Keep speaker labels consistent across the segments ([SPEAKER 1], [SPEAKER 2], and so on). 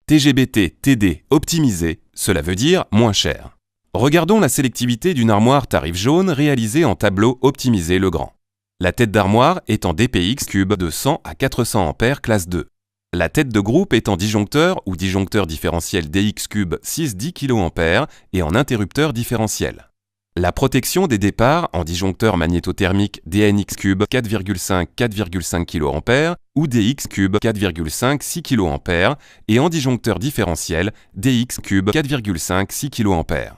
[SPEAKER 1] TGBT TD optimisé, cela veut dire moins cher. Regardons la sélectivité d'une armoire tarif jaune réalisée en tableau optimisé Legrand. La tête d'armoire est en DPX cube de 100 à 400 A classe 2. La tête de groupe est en disjoncteur ou disjoncteur différentiel DX cube 6-10 kA et en interrupteur différentiel. La protection des départs en disjoncteur magnétothermique DNX cube 4,5 kA ou DX cube 4,5-6 kA et en disjoncteur différentiel DX cube 4,5-6 kA.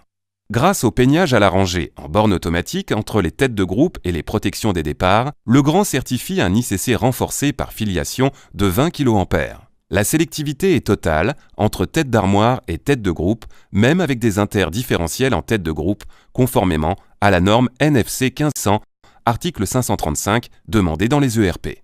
[SPEAKER 1] Grâce au peignage à la rangée en borne automatique entre les têtes de groupe et les protections des départs, Legrand certifie un ICC renforcé par filiation de 20 kA. La sélectivité est totale entre tête d'armoire et tête de groupe, même avec des interdifférentiels en tête de groupe, conformément à la norme NFC 1500, article 535, demandé dans les ERP.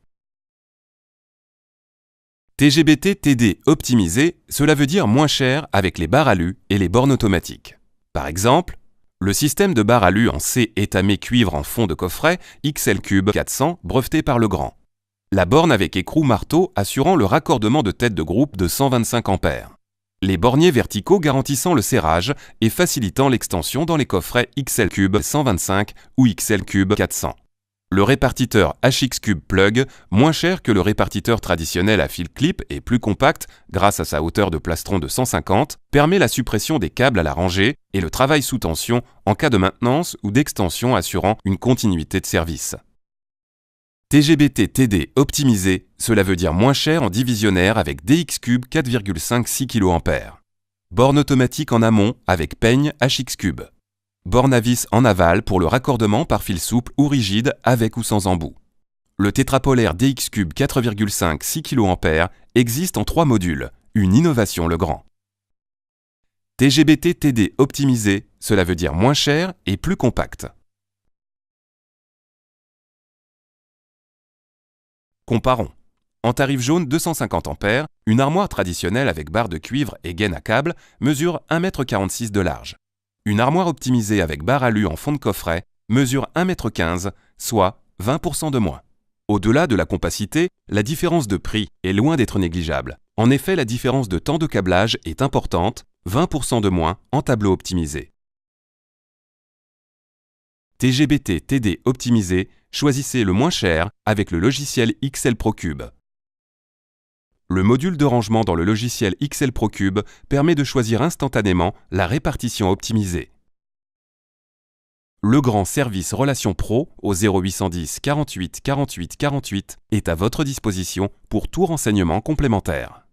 [SPEAKER 1] TGBT TD optimisé, cela veut dire moins cher avec les barres alu et les bornes automatiques. Par exemple, le système de barres alu en C étamé cuivre en fond de coffret XL Cube 400 breveté par Legrand. La borne avec écrou marteau assurant le raccordement de tête de groupe de 125 A. Les borniers verticaux garantissant le serrage et facilitant l'extension dans les coffrets XL Cube 125 ou XL Cube 400. Le répartiteur HX Cube Plug, moins cher que le répartiteur traditionnel à fil clip et plus compact grâce à sa hauteur de plastron de 150, permet la suppression des câbles à la rangée et le travail sous tension en cas de maintenance ou d'extension assurant une continuité de service. TGBT TD optimisé, cela veut dire moins cher en divisionnaire avec DX Cube 4,5-6 kA. Borne automatique en amont avec peigne HX Cube. Borne à vis en aval pour le raccordement par fil souple ou rigide avec ou sans embout. Le tétrapolaire DX Cube 4,5-6 kA existe en 3 modules, une innovation Legrand. TGBT TD optimisé, cela veut dire moins cher et plus compact. Comparons. En tarif jaune 250 A, une armoire traditionnelle avec barre de cuivre et gaine à câble mesure 1,46 m de large. Une armoire optimisée avec barre alu en fond de coffret mesure 1,15 m, soit 20% de moins. Au-delà de la compacité, la différence de prix est loin d'être négligeable. En effet, la différence de temps de câblage est importante, 20% de moins en tableau optimisé. TGBT TD optimisé, choisissez le moins cher avec le logiciel XL ProCube. Le module de rangement dans le logiciel XL ProCube permet de choisir instantanément la répartition optimisée. Legrand Service Relations Pro au 0810 48 48 48 est à votre disposition pour tout renseignement complémentaire.